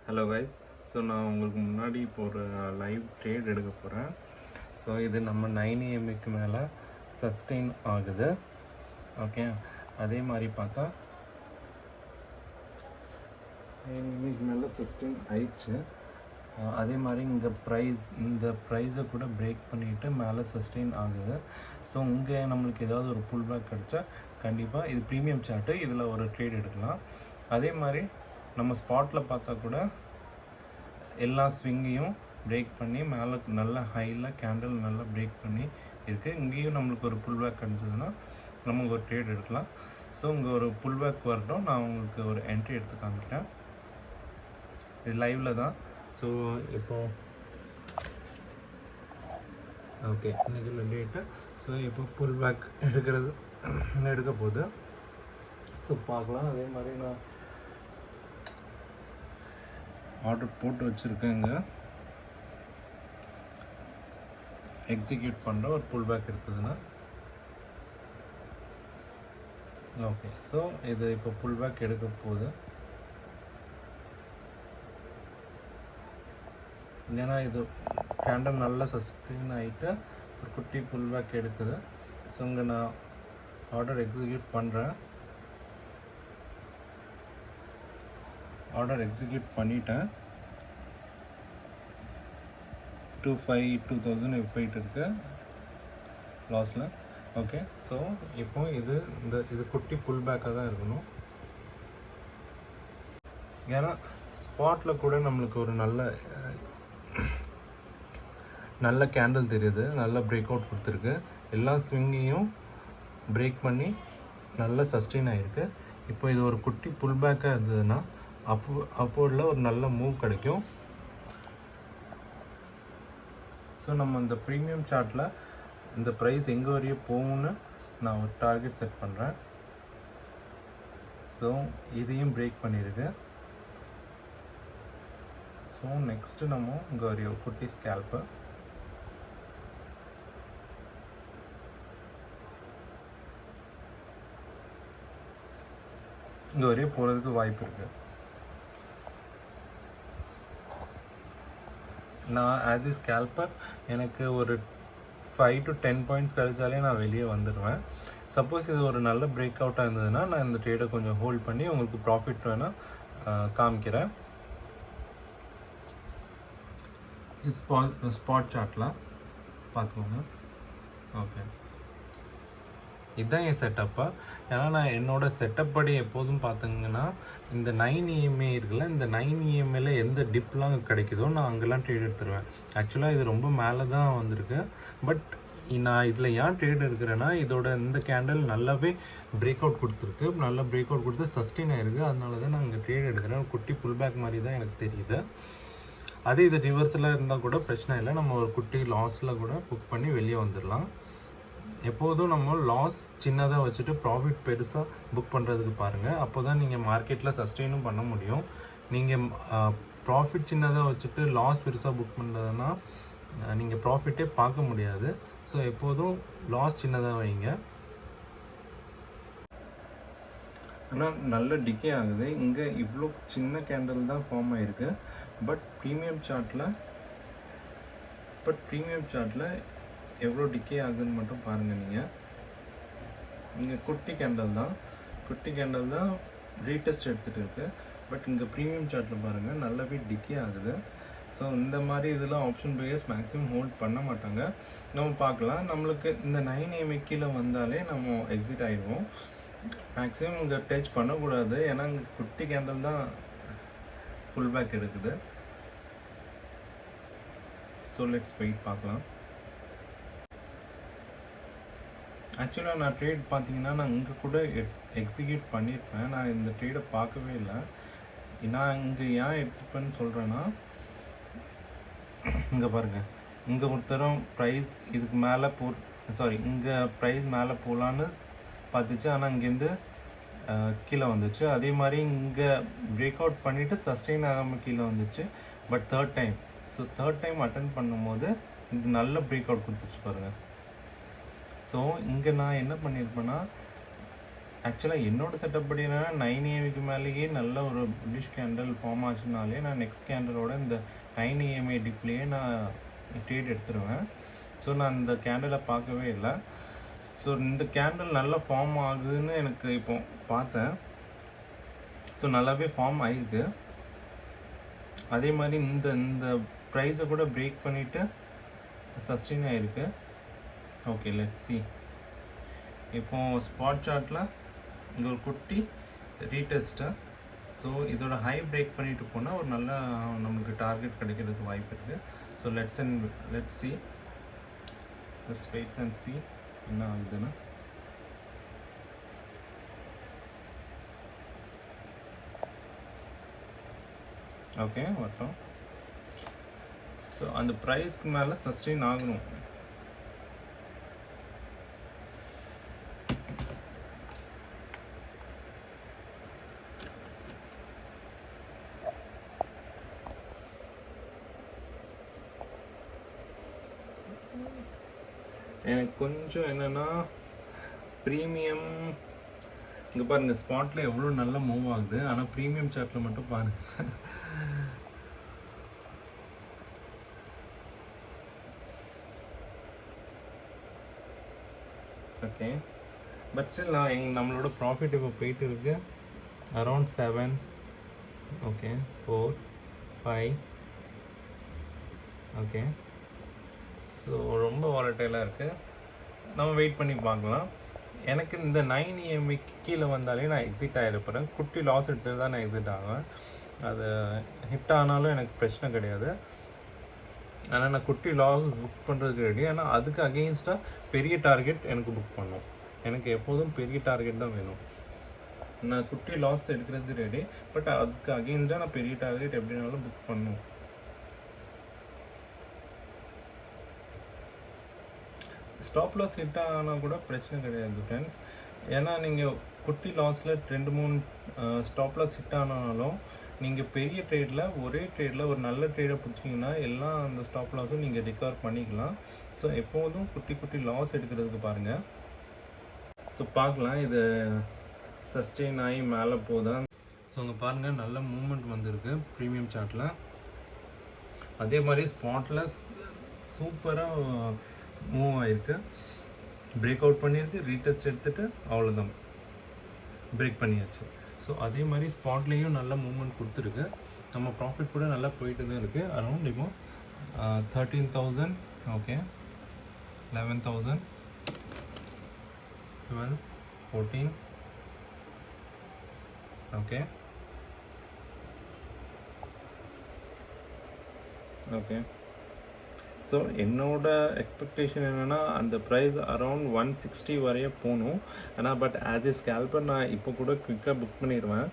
Hello guys. So நான் உங்களுக்கு முன்னாடி இப்போ ஒரு லைவ் ட்ரேட் எடுக்க போகிறேன். ஸோ இது நம்ம 9 AM மேலே சஸ்டெயின் ஆகுது. ஓகே, அதே மாதிரி பார்த்தா 9 AM மேலே சஸ்டெயின் ஆயிடுச்சு. அதே மாதிரி இந்த ப்ரைஸை கூட பிரேக் பண்ணிவிட்டு மேலே சஸ்டெயின் ஆகுது. ஸோ இங்கே நம்மளுக்கு ஏதாவது ஒரு புல் பேக் கிடச்சா கண்டிப்பாக இது ப்ரீமியம் சார்ட்டு, இதில் ஒரு ட்ரேட் எடுக்கலாம். அதே மாதிரி நம்ம ஸ்பாட்டில் பார்த்தா கூட எல்லா ஸ்விங்கையும் பிரேக் பண்ணி மேலே நல்ல ஹையில் கேண்டில் நல்லா பிரேக் பண்ணி இருக்குது. இங்கேயும் நம்மளுக்கு ஒரு புல் பேக் கிடச்சதுன்னா நமக்கு ஒரு ட்ரேட் எடுக்கலாம். ஸோ இங்கே ஒரு புல் பேக் வரட்டும், நான் உங்களுக்கு ஒரு என்ட்ரி எடுத்து காமிக்கிறேன். இது லைவில் தான். ஸோ இப்போது ஓகே, இன்றைக்கி உள்ள டேட்டு. ஸோ இப்போ புல் பேக் எடுக்க போகுது. ஸோ பார்க்கலாம். அதே மாதிரி நான் ஆர்டர் போட்டு வச்சுருக்கேங்க. எக்ஸிக்யூட் பண்ணுற ஒரு புல் பேக் எடுத்ததுன்னா ஓகே. ஸோ இது இப்போ புல் பேக் எடுக்க போகுது. ஏன்னா இது கேண்டில் நல்லா சஸ்டெயின் ஆகிட்டு ஒரு குட்டி புல் பேக் எடுக்குது. ஸோ இங்கே நான் ஆர்டர் எக்ஸிக்யூட் பண்ணுறேன். ஆர்டர் எக்ஸிக்யூட் பண்ணிட்டேன். 2000 போயிட்டு இருக்கு லாஸில். ஓகே, ஸோ இப்போ இது குட்டி புல் பேக்காக தான் இருக்கணும். ஏன்னா ஸ்பாட்டில் கூட நம்மளுக்கு ஒரு நல்ல கேண்டில் தெரியுது, நல்ல பிரேக் அவுட் கொடுத்துருக்கு. எல்லா ஸ்விங்கையும் பிரேக் பண்ணி நல்ல சஸ்டெயின் ஆகிருக்கு. இப்போ இது ஒரு குட்டி புல் பேக்காக இருந்ததுன்னா அப்போர்டில் ஒரு நல்ல மூவ் கிடைக்கும். ஸோ நம்ம இந்த ப்ரீமியம் சார்ட்டில் இந்த ப்ரைஸ் எங்கே வரையும் போகும்னு நான் ஒரு டார்கெட் செட் பண்ணுறேன். ஸோ இதையும் பிரேக் பண்ணியிருக்கு. ஸோ நெக்ஸ்ட்டு நம்ம இங்கே வரையும் ஒரு குட்டி ஸ்கேல்ப்பு. இங்கே வரையும் போகிறதுக்கு வாய்ப்பு இருக்குது. நான் ஆஸ் ஏ ஸ்கேல்பர் எனக்கு ஒரு 5 to 10 பாயிண்ட்ஸ் கிடைச்சாலே நான் வெளியே வந்துடுவேன். சப்போஸ் இது ஒரு நல்ல பிரேக் அவுட்டாக இருந்ததுன்னா நான் இந்த ட்ரேடை கொஞ்சம் ஹோல்ட் பண்ணி உங்களுக்கு ப்ராஃபிட் வேணால் காமிக்கிறேன். ஸ்பாட் சார்ட்டில் பார்த்துக்கோங்க. ஓகே, இதுதான் என் செட்டப்பாக. ஏன்னா நான் என்னோடய செட்டப் படி எப்போதும் பார்த்தீங்கன்னா இந்த 9 AM இருக்குல்ல, இந்த 9 AM எந்த டிப்லாம் கிடைக்குதோ நான் அங்கெல்லாம் ட்ரேட் எடுத்துருவேன். ஆக்சுவலாக இது ரொம்ப மேலே தான் வந்திருக்கு. பட் நான் இதில் ஏன் ட்ரேட் எடுக்கிறேன்னா இதோட இந்த கேண்டில் நல்லாவே பிரேக் அவுட் கொடுத்துருக்கு, நல்லா பிரேக் அவுட் கொடுத்து சஸ்டெயின் ஆகிருக்கு. அதனால தான் நான் இங்கே ட்ரேட் எடுக்கிறேன். குட்டி புல் பேக் மாதிரி தான் எனக்கு தெரியுது. அதே இது ரிவர்ஸில் இருந்தால் கூட பிரச்சனை இல்லை, நம்ம ஒரு குட்டி லாஸில் கூட புக் பண்ணி வெளியே வந்துடலாம். எப்போதும் நம்ம லாஸ் சின்னதாக வச்சுட்டு ப்ராஃபிட் பெருசாக புக் பண்ணுறதுக்கு பாருங்கள். அப்போ தான் நீங்கள் மார்க்கெட்டில் சஸ்டெயினும் பண்ண முடியும். நீங்கள் ப்ராஃபிட் சின்னதாக வச்சுட்டு லாஸ் பெருசாக புக் பண்ணுறதுன்னா நீங்கள் ப்ராஃபிட்டே பார்க்க முடியாது. ஸோ எப்போதும் லாஸ் சின்னதாக வைங்க. ஆனால் நல்ல டிகே ஆகுது. இங்கே இவ்வளோ சின்ன கேண்டில் தான் ஃபார்ம் ஆகிருக்கு. பட் ப்ரீமியம் சார்ட்டில் எவ்வளோ டிகே ஆகுதுன்னு மட்டும் பாருங்கள். இங்கே குட்டி கேண்டில் தான் ரீடெஸ்ட் எடுத்துகிட்டு இருக்குது. பட் இங்கே ப்ரீமியம் சார்ட்டில் பாருங்கள் நல்லாவே டிகே ஆகுது. ஸோ இந்த மாதிரி இதெல்லாம் ஆப்ஷன் பையர்ஸ் மேக்ஸிமம் ஹோல்ட் பண்ண மாட்டாங்க. நம்ம பார்க்கலாம். நம்மளுக்கு இந்த 9 AM கீழே வந்தாலே நம்ம எக்ஸிட் ஆகிடுவோம். மேக்ஸிமம் இங்கே டச் பண்ணக்கூடாது. ஏன்னா இங்கே குட்டி கேண்டில் தான் புல் பேக் எடுக்குது. ஸோ லெட்ஸ் வெயிட் பார்க்கலாம். ஆக்சுவலாக நான் ட்ரேட் பார்த்தீங்கன்னா நான் இங்கே கூட எக்ஸிக்யூட் பண்ணியிருப்பேன். நான் இந்த ட்ரேடை பார்க்கவே இல்லை. நான் இங்கே ஏன் எடுத்துப்பேன்னு சொல்கிறேன்னா இங்கே பாருங்கள், இங்கே ஒருத்தரும் ப்ரைஸ் இதுக்கு மேலே இங்கே ப்ரைஸ் மேலே போகலான்னு பார்த்துச்சு. ஆனால் இங்கேருந்து கீழே வந்துச்சு. அதே மாதிரி இங்கே பிரேக் அவுட் பண்ணிவிட்டு சஸ்டெயின் ஆகாமல் கீழே வந்துச்சு. பட் தேர்ட் டைம் அட்டன் பண்ணும்போது இது நல்ல பிரேக் அவுட் கொடுத்துச்சு பாருங்கள். ஸோ இங்கே நான் என்ன பண்ணியிருப்பேன்னா ஆக்சுவலாக என்னோட செட்டப் படி என்னன்னா 9 ஏஎம்க்கு மேலேயே நல்ல ஒரு புல்லிஷ் கேண்டில் ஃபார்ம் ஆச்சுனாலே நான் நெக்ஸ்ட் கேண்டலோட இந்த 9 ஏஎம்ஏ டிப்லேயே நான் ட்ரேட் எடுத்துருவேன். ஸோ நான் இந்த கேண்டலை பார்க்கவே இல்லை. ஸோ இந்த கேண்டில் நல்லா ஃபார்ம் ஆகுதுன்னு எனக்கு இப்போ பார்த்தேன். ஸோ நல்லாவே ஃபார்ம் ஆகிருக்கு. அதே மாதிரி இந்த இந்த ப்ரைஸை கூட பிரேக் பண்ணிவிட்டு சஸ்டெயின் ஆகிருக்கு. Okay, let's see. இப்போ ஸ்பாட் சார்ட்டில் இங்கே ஒரு குட்டி ரீடெஸ்ட்டு. ஸோ இதோட ஹை பிரேக் பண்ணிட்டு போனால் ஒரு நல்ல நம்மளுக்கு டார்கெட் கிடைக்கிறதுக்கு வாய்ப்பு இருக்குது. So let's see, just wait and see என்ன ஆகுதுன்னு. ஓகே, வரட்டும். ஸோ அந்த ப்ரைஸ்க்கு மேலே சஸ்டெயின் ஆகணும். எனக்கு கொஞ்சம் என்னென்னா ப்ரீமியம் இங்கே பாருங்கள், ஸ்பாட்டில் எவ்வளோ நல்லா மூவ் ஆகுது. ஆனால் ப்ரீமியம் சார்ட்டில் மட்டும் பாருங்கள். ஓகே, பட் ஸ்டில் நம்மளோட ப்ராஃபிட் இப்போ போயிட்டு இருக்கு அரௌண்ட் 7. ஓகே, 4, 5. ஓகே, ஸோ ரொம்ப வாலட்டைலாக இருக்குது. நம்ம வெயிட் பண்ணி பார்க்கலாம். எனக்கு இந்த 9 EMAக்கு கீழே வந்தாலே நான் எக்ஸிட் ஆகிருப்பேன். குட்டி லாஸ் எடுத்துட்டு தான் நான் எக்ஸிட் ஆவேன். அது ஹிட் ஆனாலும் எனக்கு பிரச்சனை கிடையாது. ஆனால் நான் குட்டி லாஸ் புக் பண்ணுறதுக்கு ரெடி. ஆனால் அதுக்கு அகெயின்ஸ்டாக பெரிய டார்கெட் எனக்கு புக் பண்ணும். எனக்கு எப்போதும் பெரிய டார்கெட் தான் வேணும். நான் குட்டி லாஸ் எடுக்கிறதுக்கு ரெடி, பட் அதுக்கு அகெயின்ஸ்டாக நான் பெரிய டார்கெட் எப்படினாலும் புக் பண்ணும். ஸ்டாப் லாஸ் ஹிட் ஆனால் கூட பிரச்சனை கிடையாது ஃப்ரெண்ட்ஸ். ஏன்னா நீங்கள் குட்டி லாஸில் 2-3 ஸ்டாப் லாஸ் ஹிட் ஆனாலும் நீங்கள் பெரிய ட்ரேடில் ஒரே ட்ரேடில் ஒரு நல்ல ட்ரேடை பிடிச்சிங்கன்னா எல்லாம் அந்த ஸ்டாப் லாஸும் நீங்கள் ரிகவர் பண்ணிக்கலாம். ஸோ எப்போதும் குட்டி குட்டி லாஸ் எடுக்கிறதுக்கு பாருங்கள். ஸோ பார்க்கலாம் இது சஸ்டெயின் ஆகி மேலே போதா. ஸோ அங்கே பாருங்கள், நல்ல மூமெண்ட் வந்திருக்கு ப்ரீமியம் சார்ட்டில். அதே மாதிரி ஸ்பாட்டில் சூப்பராக மூவ் ஆகிருக்கு. பிரேக் அவுட் பண்ணியிருக்கு, ரீடெஸ்ட் எடுத்துகிட்டு அவ்வளோதான், பிரேக் பண்ணியாச்சு. ஸோ அதே மாதிரி ஸ்பாட்லேயும் நல்ல மூவ்மெண்ட் கொடுத்துருக்கு. நம்ம ப்ராஃபிட் கூட நல்லா போயிட்டு தான் இருக்குது. அரௌண்ட் இப்போ 13,000. ஓகே, 11,000, 12, 14. ஓகே ஓகே ஸோ என்னோட எக்ஸ்பெக்டேஷன் என்னென்னா அந்த ப்ரைஸ் அரௌண்ட் 160 வரைய போகணும். ஆனால் பட் ஆஸ் ஏ ஸ்கேல்பர் நான் இப்போ கூட குயிக்காக புக் பண்ணிடுவேன்.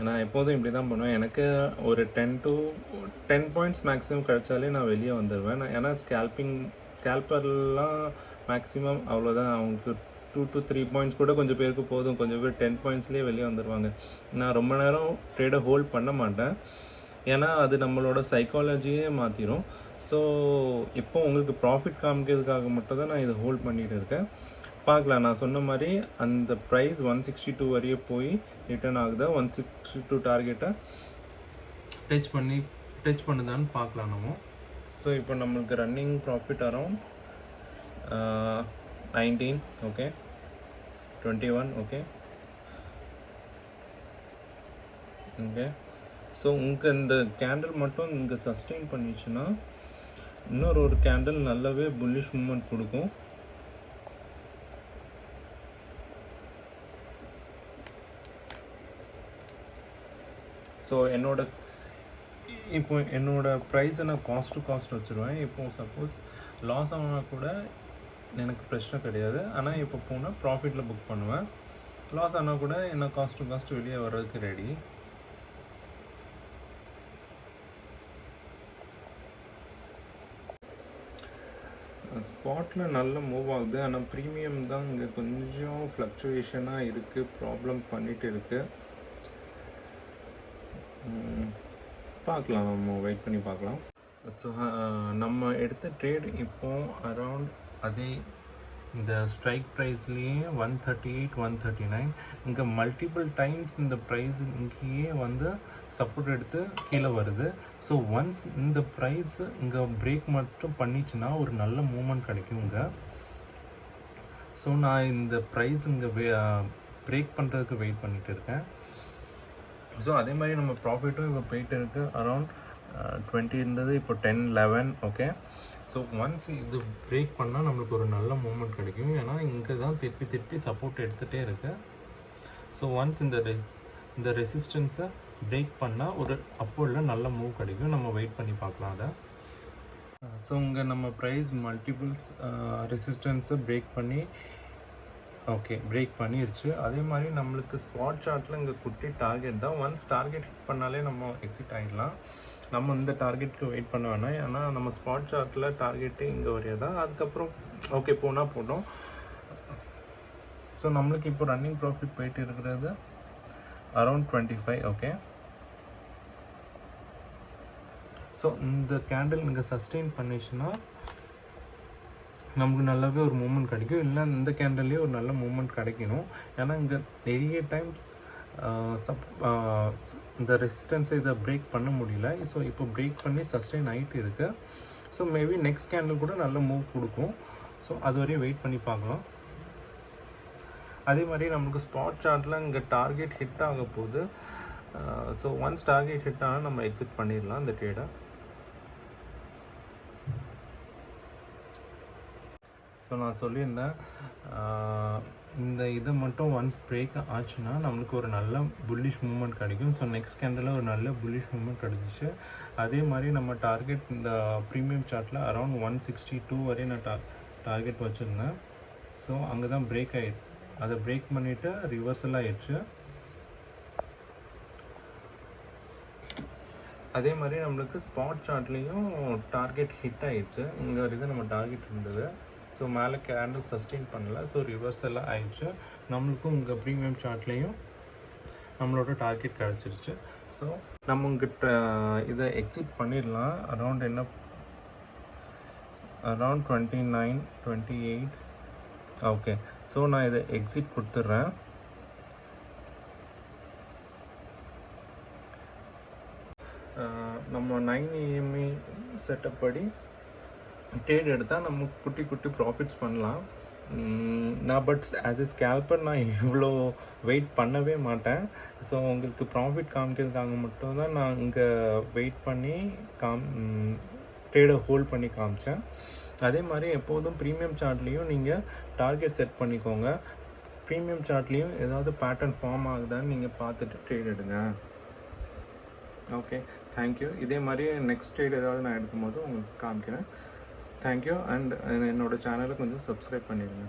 நான் எப்போதும் இப்படி தான் பண்ணுவேன். எனக்கு ஒரு 10 பாயிண்ட்ஸ் மேக்ஸிமம் கிடச்சாலே நான் வெளியே வந்துடுவேன். ஏன்னா ஸ்கேல்பர்லாம் மேக்ஸிமம் அவ்வளோதான். அவங்களுக்கு 2 to 3 பாயிண்ட்ஸ் கூட கொஞ்சம் பேருக்கு போதும். கொஞ்சம் பேர் 10 பாயிண்ட்ஸ்லேயே வெளியே வந்துடுவாங்க. நான் ரொம்ப நேரம் ட்ரேடை ஹோல்ட் பண்ண மாட்டேன். ஏன்னா அது நம்மளோட சைக்காலஜியே மாற்றிடும். ஸோ இப்போ உங்களுக்கு ப்ராஃபிட் காமிக்கிறதுக்காக மட்டும் தான் நான் இதை ஹோல்ட் பண்ணிகிட்டு இருக்கேன். பார்க்கலாம், நான் சொன்ன மாதிரி அந்த ப்ரைஸ் 162 வரையே போய் ரிட்டர்ன் ஆகுதா, 162 டார்கெட்டை டச் பண்ணுதான்னு பார்க்கலாம் நம்ம. ஸோ இப்போ நம்மளுக்கு running profit around 19. Okay, 21. Okay okay so உங்கள் இந்த கேண்டில் மட்டும் இங்கே சஸ்டெயின் பண்ணிச்சுன்னா இன்னொரு கேண்டில் நல்லாவே புல்லிஷ் மூவ்மெண்ட் கொடுக்கும். ஸோ என்னோட ப்ரைஸை நான் காஸ்ட் வச்சுருவேன். இப்போது சப்போஸ் லாஸ் ஆனால் கூட எனக்கு பிரச்சனை கிடையாது. ஆனால் இப்போ போனால் ப்ராஃபிட்டில் புக் பண்ணுவேன். லாஸ் ஆனால் கூட என்ன காஸ்ட் வெளியே வர்றதுக்கு ரெடி. ஸ்பாட்டில் நல்ல மூவ் ஆகுது. ஆனால் ப்ரீமியம் தான் இங்கே கொஞ்சம் ஃப்ளக்சுவேஷனாக இருக்குது, ப்ராப்ளம் பண்ணிகிட்டு இருக்குது. பார்க்கலாம், நம்ம வெயிட் பண்ணி பார்க்கலாம். ஸோ நம்ம எடுத்த ட்ரேட் இப்போ அரவுண்ட் அதே இந்த ஸ்ட்ரைக் ப்ரைஸ்லேயே 138 139 இங்கே மல்டிபிள் டைம்ஸ் இந்த ப்ரைஸ் இங்கேயே வந்து சப்போர்ட் எடுத்து கீழே வருது. ஸோ ஒன்ஸ் இந்த ப்ரைஸ் இங்கே பிரேக் மட்டும் பண்ணிச்சுன்னா ஒரு நல்ல மூமெண்ட் கிடைக்கும் இங்கே. ஸோ நான் இந்த ப்ரைஸ் இங்கே பிரேக் பண்ணுறதுக்கு வெயிட் பண்ணிட்டு இருக்கேன். ஸோ அதே மாதிரி நம்ம ப்ராஃபிட்டும் இப்போ போயிட்டு இருக்குது. அரௌண்ட் 20 இருந்தது, இப்போ 10 11. ஓகே, ஸோ ஒன்ஸ் இது பிரேக் பண்ணால் நம்மளுக்கு ஒரு நல்ல மூமெண்ட் கிடைக்கும். ஏன்னா இங்கே தான் திருப்பி சப்போர்ட் எடுத்துகிட்டே இருக்கு. ஸோ ஒன்ஸ் இந்த ரெசிஸ்டன்ஸை பிரேக் பண்ணால் ஒரு அப்போல நல்ல மூவ் கிடைக்கும். நம்ம வெயிட் பண்ணி பார்க்கலாம் அதை. ஸோ இங்கே நம்ம ப்ரைஸ் மல்டிபிள்ஸ் ரெசிஸ்டன்ஸை பிரேக் பண்ணிருச்சு. அதே மாதிரி நம்மளுக்கு ஸ்பாட் சார்ட்டில் இங்கே குட்டி டார்கெட் தான். ஒன்ஸ் டார்கெட் ஹிட் பண்ணாலே நம்ம எக்ஸிட் ஆகிடலாம். நம்ம இந்த டார்கெட்டுக்கு வெயிட் பண்ண வேணாம். ஏன்னா நம்ம ஸ்பாட் சார்ட்டில் டார்கெட்டு இங்கே வரையதான். அதுக்கப்புறம் ஓகே போனால் போட்டோம். ஸோ நம்மளுக்கு இப்போ ரன்னிங் ப்ராஃபிட் போயிட்டு இருக்கிறது அரௌண்ட் 25. ஓகே, ஸோ இந்த கேண்டில் இங்கே சஸ்டெயின் பண்ணிச்சுன்னா நமக்கு நல்லாவே ஒரு மூமெண்ட் கிடைக்கும். இல்லை இந்த கேண்டல்லேயே ஒரு நல்ல மூமெண்ட் கிடைக்கணும். ஏன்னா இங்கே நிறைய டைம்ஸ் இந்த ரெசிஸ்டன்ஸை இதை பிரேக் பண்ண முடியல. ஸோ இப்போ பிரேக் பண்ணி சஸ்டெயின் ஆகிட்டு இருக்குது. ஸோ மேபி நெக்ஸ்ட் கேண்டில் கூட நல்ல மூவ் கொடுக்கும். ஸோ அது வரையும் வெயிட் பண்ணி பார்க்கலாம். அதே மாதிரி நமக்கு ஸ்பாட் சார்ட்டில் இங்கே டார்கெட் ஹிட் ஆக போகுது. ஸோ ஒன்ஸ் டார்கெட் ஹிட் ஆனால் நம்ம எக்ஸிட் பண்ணிடலாம் இந்த ட்ரேடை. ஸோ நான் சொல்லியிருந்தேன் இந்த இதை மட்டும் ஒன்ஸ் பிரேக் ஆச்சுன்னா நம்மளுக்கு ஒரு நல்ல புல்லிஷ் மூவ்மெண்ட் கிடைக்கும். ஸோ நெக்ஸ்ட் கேண்டில் ஒரு நல்ல புல்லிஷ் மூவ்மெண்ட் கிடச்சிச்சு. அதே மாதிரி நம்ம டார்கெட் இந்த ப்ரீமியம் சார்ட்டில் அரௌண்ட் 162 வரையும் நான் டார்கெட் வச்சுருந்தேன். ஸோ அங்கே தான் பிரேக் ஆகிடுச்சு. அதை பிரேக் பண்ணிவிட்டு ரிவர்சல் ஆகிடுச்சு. அதே மாதிரி நம்மளுக்கு ஸ்பாட் சார்ட்லேயும் டார்கெட் ஹிட் ஆகிடுச்சு. இங்கே வரைக்கும் நம்ம டார்கெட் இருந்தது. ஸோ மேலே கேண்டில் சஸ்டெயின் பண்ணல. ஸோ ரிவர்ஸெல்லாம் ஆயிடுச்சு. நம்மளுக்கும் இங்கே ப்ரீமியம் சார்ட்லேயும் நம்மளோட டார்கெட் கிடச்சிருச்சு. ஸோ நம்ம இங்கிட்ட இதை எக்ஸிட் பண்ணிடலாம். அரௌண்ட் 29 28. ஓகே, ஸோ நான் இதை எக்ஸிட் கொடுத்துட்றேன். நம்ம 9 EMA செட்டப் படி ட்ரேட் எடுத்தால் நம்ம குட்டி ப்ராஃபிட்ஸ் பண்ணலாம். நான் ஆஸ் எ ஸ்கேல்பர் நான் இவ்வளோ வெயிட் பண்ணவே மாட்டேன். ஸோ உங்களுக்கு ப்ராஃபிட் காமிக்கிறதுக்காக மட்டும்தான் நான் இங்கே வெயிட் பண்ணி ட்ரேடை ஹோல்ட் பண்ணி காமிச்சேன். அதே மாதிரி எப்போதும் ப்ரீமியம் சார்ட்லேயும் நீங்கள் டார்கெட் செட் பண்ணிக்கோங்க. ப்ரீமியம் சார்ட்லேயும் ஏதாவது பேட்டர்ன் ஃபார்ம் ஆகுதான்னு நீங்கள் பார்த்துட்டு ட்ரேட் எடுங்க. Okay, thank you. இதே மாதிரி நெக்ஸ்ட் ட்ரேட் ஏதாவது நான் எடுக்கும்போது உங்களுக்கு காமிக்கிறேன். தேங்க்யூ. அண்ட் என்னோடய சேனலை கொஞ்சம் சப்ஸ்கிரைப் பண்ணிடுங்க.